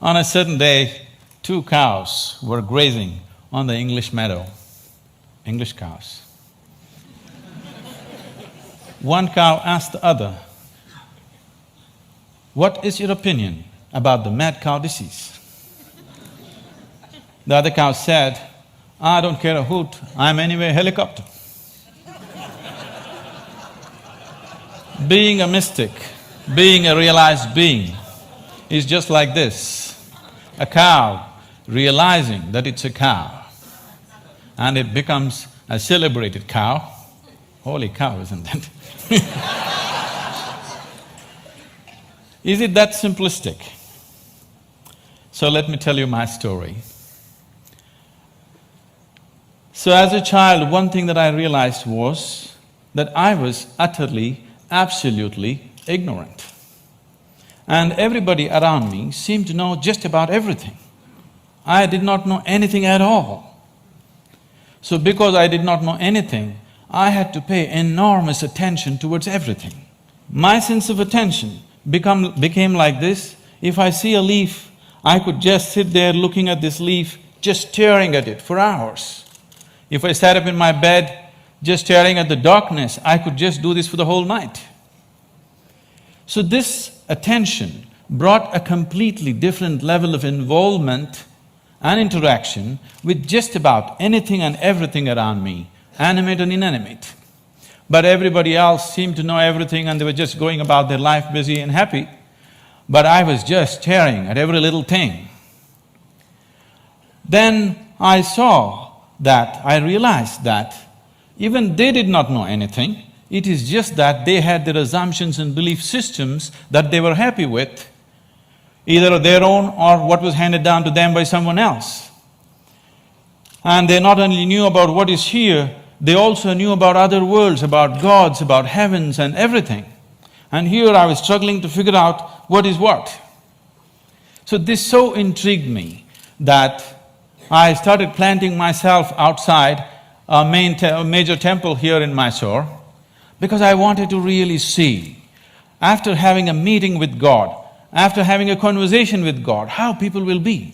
On a certain day, two cows were grazing on the English meadow, English cows. One cow asked the other, "What is your opinion about the mad cow disease?" The other cow said, "I don't care a hoot, I'm anyway a helicopter." Being a mystic, being a realized being is just like this. A cow realizing that it's a cow and it becomes a celebrated cow. Holy cow, isn't it? Is it that simplistic? So let me tell you my story. So as a child, one thing that I realized was that I was utterly, absolutely ignorant. And everybody around me seemed to know just about everything. I did not know anything at all. So because I did not know anything, I had to pay enormous attention towards everything. My sense of attention became like this: if I see a leaf, I could just sit there looking at this leaf, just staring at it for hours. If I sat up in my bed, just staring at the darkness, I could just do this for the whole night. So this attention brought a completely different level of involvement and interaction with just about anything and everything around me, animate and inanimate. But everybody else seemed to know everything and they were just going about their life busy and happy. But I was just staring at every little thing. Then I realized that even they did not know anything. It is just that they had their assumptions and belief systems that they were happy with, either their own or what was handed down to them by someone else. And they not only knew about what is here, they also knew about other worlds, about gods, about heavens and everything. And here I was struggling to figure out what is what. So this so intrigued me that I started planting myself outside a major temple here in Mysore, because I wanted to really see, after having a meeting with God, after having a conversation with God, how people will be.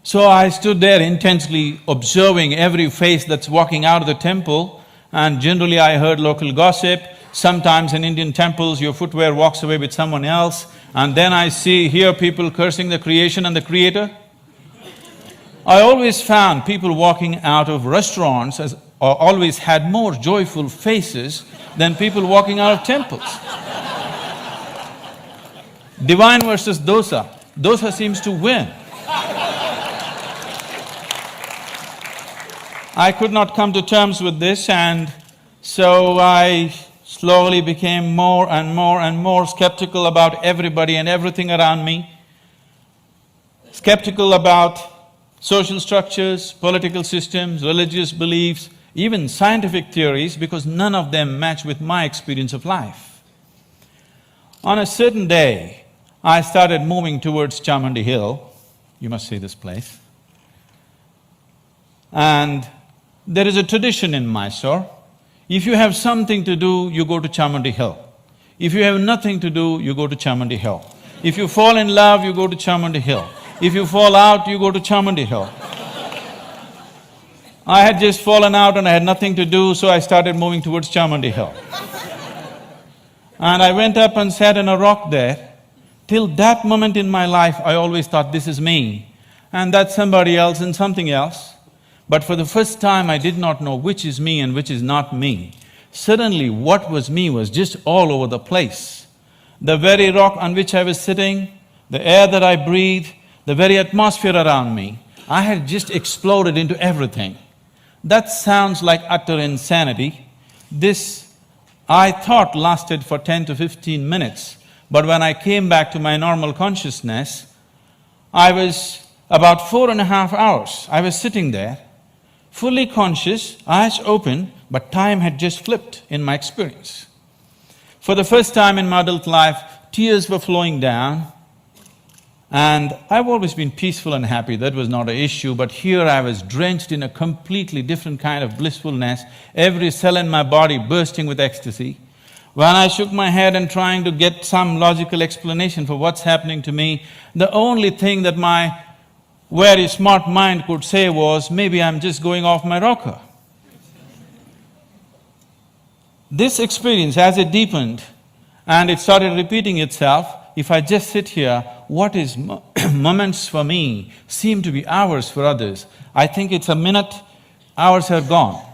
So I stood there intensely observing every face that's walking out of the temple, and generally I heard local gossip. Sometimes in Indian temples, your footwear walks away with someone else, and then I hear people cursing the creation and the creator. I always found people walking out of restaurants always had more joyful faces than people walking out of temples. Divine versus dosa. Dosa seems to win. I could not come to terms with this, and so I slowly became more and more and more skeptical about everybody and everything around me. Skeptical about social structures, political systems, religious beliefs, even scientific theories, because none of them match with my experience of life. On a certain day, I started moving towards Chamandi Hill. You must see this place. And there is a tradition in Mysore. If you have something to do, you go to Chamandi Hill. If you have nothing to do, you go to Chamandi Hill. If you fall in love, you go to Chamandi Hill. If you fall out, you go to Chamandi Hill. I had just fallen out and I had nothing to do, so I started moving towards Chamandi Hill. And I went up and sat on a rock there. Till that moment in my life, I always thought, this is me, and that's somebody else and something else. But for the first time, I did not know which is me and which is not me. Suddenly, what was me was just all over the place. The very rock on which I was sitting, the air that I breathed, the very atmosphere around me, I had just exploded into everything. That sounds like utter insanity. This, I thought, lasted for 10 to 15 minutes. But when I came back to my normal consciousness, I was about 4.5 hours. I was sitting there, fully conscious, eyes open, but time had just flipped in my experience. For the first time in my adult life, tears were flowing down, and I've always been peaceful and happy, that was not an issue, but here I was drenched in a completely different kind of blissfulness, every cell in my body bursting with ecstasy. When I shook my head and trying to get some logical explanation for what's happening to me, the only thing that my very smart mind could say was, maybe I'm just going off my rocker. This experience, as it deepened and it started repeating itself, if I just sit here, what is moments for me seem to be hours for others. I think it's a minute, hours are gone.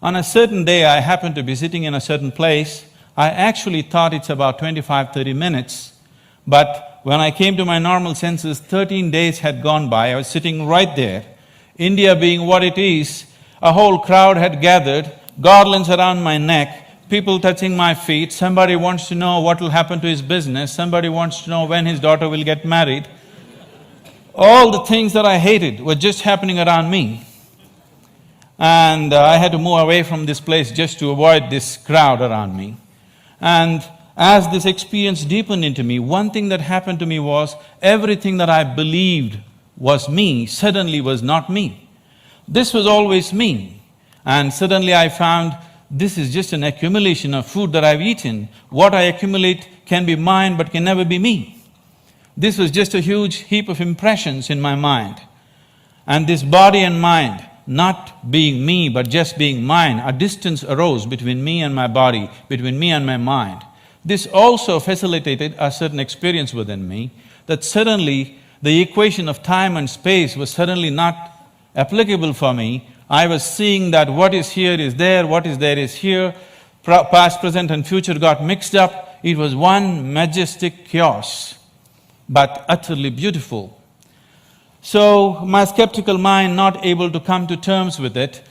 On a certain day, I happened to be sitting in a certain place. I actually thought it's about 25–30 minutes, but when I came to my normal senses, 13 days had gone by. I was sitting right there. India being what it is, a whole crowd had gathered, garlands around my neck, people touching my feet, somebody wants to know what will happen to his business, somebody wants to know when his daughter will get married. All the things that I hated were just happening around me. And I had to move away from this place just to avoid this crowd around me. And as this experience deepened into me, one thing that happened to me was, everything that I believed was me suddenly was not me. This was always me. And suddenly I found this is just an accumulation of food that I've eaten. What I accumulate can be mine but can never be me. This was just a huge heap of impressions in my mind. And this body and mind, not being me but just being mine, a distance arose between me and my body, between me and my mind. This also facilitated a certain experience within me, that suddenly the equation of time and space was suddenly not applicable for me. I was seeing that what is here is there, what is there is here, past, present and future got mixed up. It was one majestic chaos, but utterly beautiful. So, my skeptical mind, not able to come to terms with it,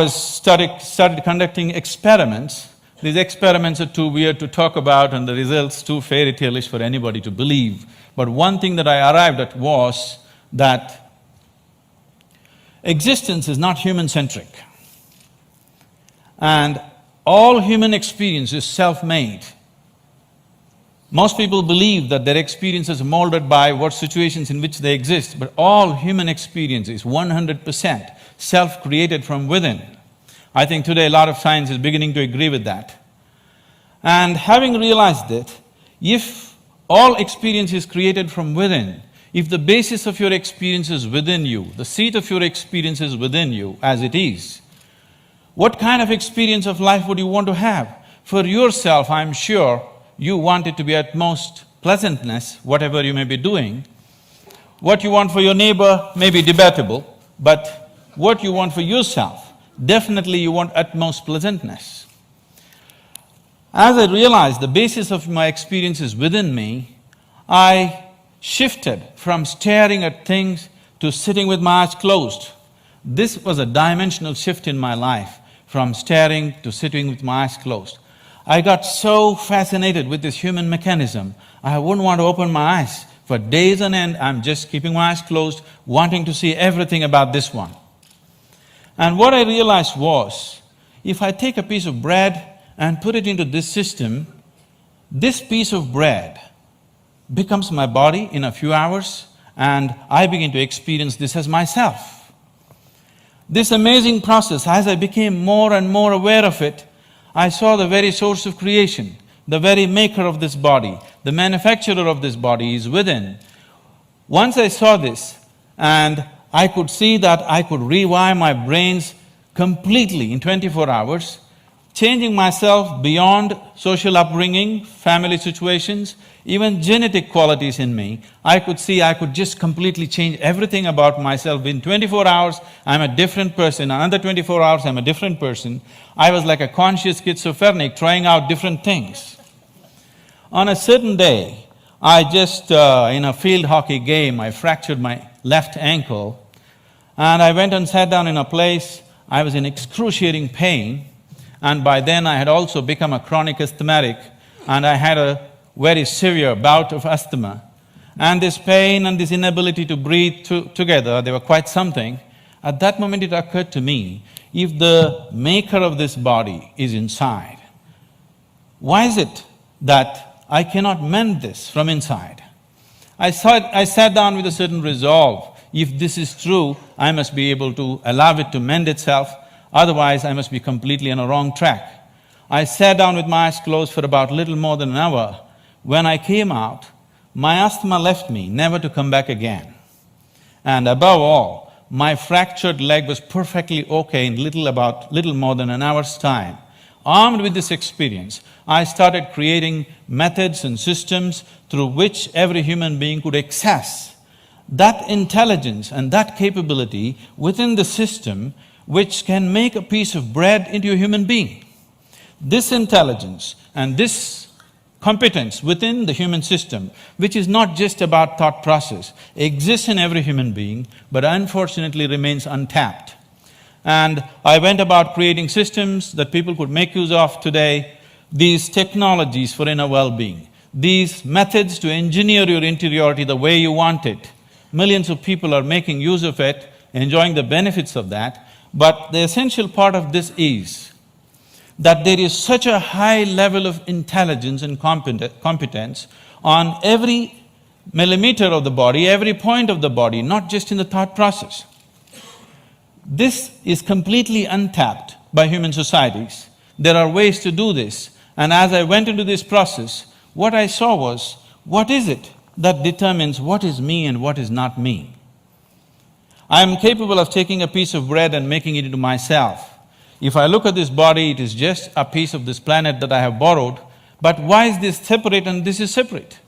started conducting experiments. These experiments are too weird to talk about and the results too fairy tale-ish for anybody to believe. But one thing that I arrived at was that existence is not human-centric. And all human experience is self-made. Most people believe that their experiences are molded by what situations in which they exist, but all human experience is 100% self-created from within. I think today a lot of science is beginning to agree with that. And having realized that, if all experience is created from within, if the basis of your experience is within you, the seat of your experience is within you as it is, what kind of experience of life would you want to have? For yourself, I'm sure, you want it to be at most pleasantness, whatever you may be doing. What you want for your neighbor may be debatable, but what you want for yourself, definitely you want utmost pleasantness. As I realized the basis of my experience is within me, I shifted from staring at things to sitting with my eyes closed. This was a dimensional shift in my life, from staring to sitting with my eyes closed. I got so fascinated with this human mechanism, I wouldn't want to open my eyes. For days on end, I'm just keeping my eyes closed, wanting to see everything about this one. And what I realized was, if I take a piece of bread and put it into this system, this piece of bread becomes my body in a few hours, and I begin to experience this as myself. This amazing process, as I became more and more aware of it, I saw the very source of creation, the very maker of this body, the manufacturer of this body is within. Once I saw this, and I could see that I could rewire my brains completely in 24 hours, changing myself beyond social upbringing, family situations, even genetic qualities in me. I could see I could just completely change everything about myself. In 24 hours, I'm a different person. Another 24 hours, I'm a different person. I was like a conscious schizophrenic trying out different things. On a certain day, I just, in a field hockey game, I fractured my left ankle, and I went and sat down in a place. I was in excruciating pain, and by then I had also become a chronic asthmatic, and I had a very severe bout of asthma. And this pain and this inability to breathe together, they were quite something. At that moment it occurred to me, if the maker of this body is inside, why is it that I cannot mend this from inside? I sat down with a certain resolve. If this is true, I must be able to allow it to mend itself, otherwise I must be completely on a wrong track. I sat down with my eyes closed for about little more than an hour. When I came out, my asthma left me, never to come back again. And above all, my fractured leg was perfectly okay in little more than an hour's time. Armed with this experience, I started creating methods and systems through which every human being could access that intelligence and that capability within the system which can make a piece of bread into a human being. This intelligence and this competence within the human system, which is not just about thought process, exists in every human being, but unfortunately remains untapped. And I went about creating systems that people could make use of today, these technologies for inner well-being, these methods to engineer your interiority the way you want it. Millions of people are making use of it, enjoying the benefits of that, but the essential part of this is that there is such a high level of intelligence and competence on every millimeter of the body, every point of the body, not just in the thought process. This is completely untapped by human societies. There are ways to do this, and as I went into this process, what I saw was, what is it that determines what is me and what is not me? I am capable of taking a piece of bread and making it into myself. If I look at this body, it is just a piece of this planet that I have borrowed, but why is this separate and this is separate?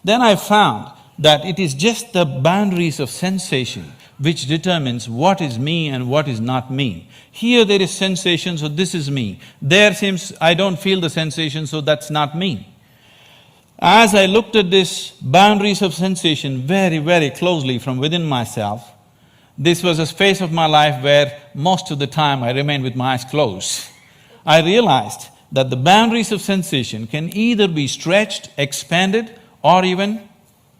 Then I found that it is just the boundaries of sensation which determines what is me and what is not me. Here there is sensation, so this is me. There seems I don't feel the sensation, so that's not me. As I looked at this boundaries of sensation very, very closely from within myself, this was a phase of my life where most of the time I remained with my eyes closed. I realized that the boundaries of sensation can either be stretched, expanded, or even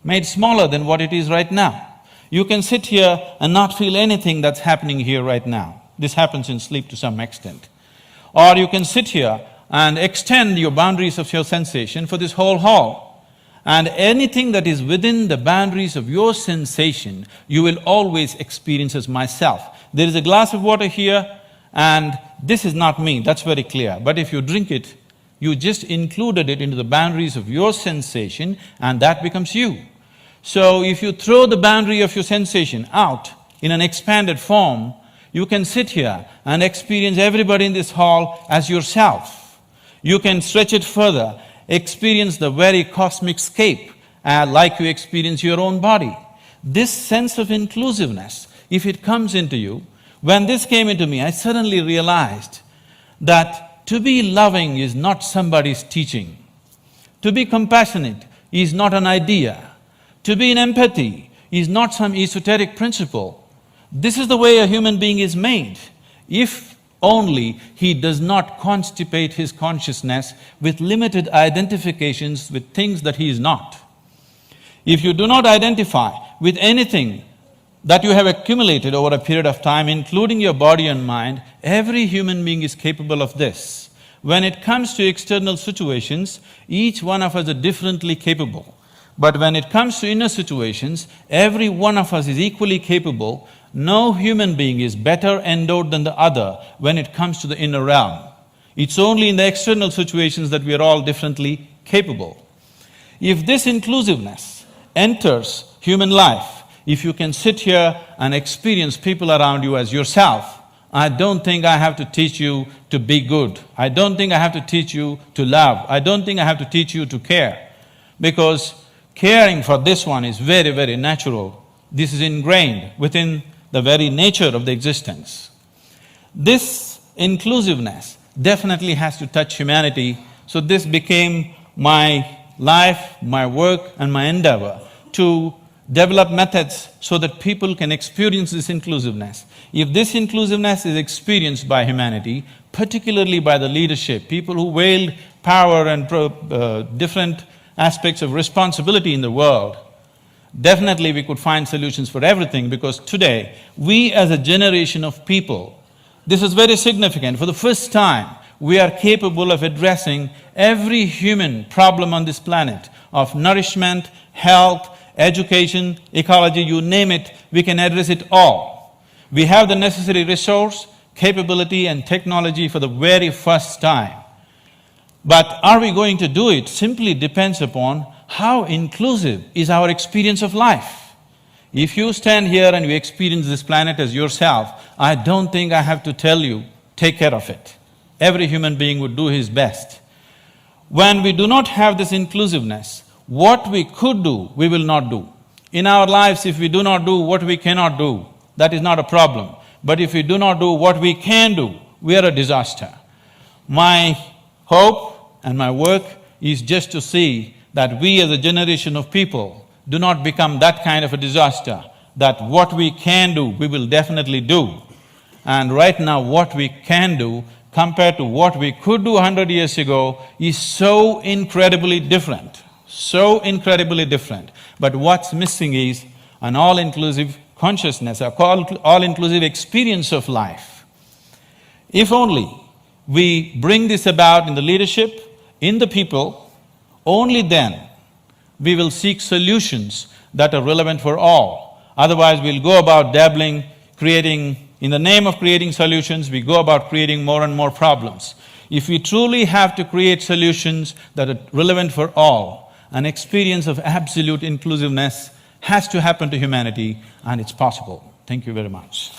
made smaller than what it is right now. You can sit here and not feel anything that's happening here right now. This happens in sleep to some extent. Or you can sit here and extend your boundaries of your sensation for this whole hall. And anything that is within the boundaries of your sensation, you will always experience as myself. There is a glass of water here and this is not me, that's very clear. But if you drink it, you just included it into the boundaries of your sensation and that becomes you. So if you throw the boundary of your sensation out in an expanded form, you can sit here and experience everybody in this hall as yourself. You can stretch it further, experience the very cosmic scape like you experience your own body. This sense of inclusiveness, if it comes into you, when this came into me, I suddenly realized that to be loving is not somebody's teaching. To be compassionate is not an idea. To be in empathy is not some esoteric principle. This is the way a human being is made, if only he does not constipate his consciousness with limited identifications with things that he is not. If you do not identify with anything that you have accumulated over a period of time, including your body and mind, every human being is capable of this. When it comes to external situations, each one of us are differently capable. But when it comes to inner situations, every one of us is equally capable. No human being is better endowed than the other when it comes to the inner realm. It's only in the external situations that we are all differently capable. If this inclusiveness enters human life, if you can sit here and experience people around you as yourself, I don't think I have to teach you to be good. I don't think I have to teach you to love. I don't think I have to teach you to care. Because caring for this one is very, very natural. This is ingrained within the very nature of the existence. This inclusiveness definitely has to touch humanity, so this became my life, my work and my endeavor to develop methods so that people can experience this inclusiveness. If this inclusiveness is experienced by humanity, particularly by the leadership, people who wield power and different aspects of responsibility in the world, definitely we could find solutions for everything, because today, we as a generation of people, this is very significant, for the first time, we are capable of addressing every human problem on this planet of nourishment, health, education, ecology, you name it, we can address it all. We have the necessary resource, capability and technology for the very first time. But are we going to do it simply depends upon how inclusive is our experience of life. If you stand here and you experience this planet as yourself, I don't think I have to tell you, take care of it. Every human being would do his best. When we do not have this inclusiveness, what we could do, we will not do. In our lives, if we do not do what we cannot do, that is not a problem. But if we do not do what we can do, we are a disaster. My hope and my work is just to see that we as a generation of people do not become that kind of a disaster, that what we can do, we will definitely do. And right now, what we can do compared to what we could do 100 years ago is so incredibly different, so incredibly different. But what's missing is an all-inclusive consciousness, a all-inclusive experience of life. If only we bring this about in the leadership, in the people, only then we will seek solutions that are relevant for all. Otherwise, we'll go about dabbling, in the name of creating solutions, we go about creating more and more problems. If we truly have to create solutions that are relevant for all, an experience of absolute inclusiveness has to happen to humanity, and it's possible. Thank you very much.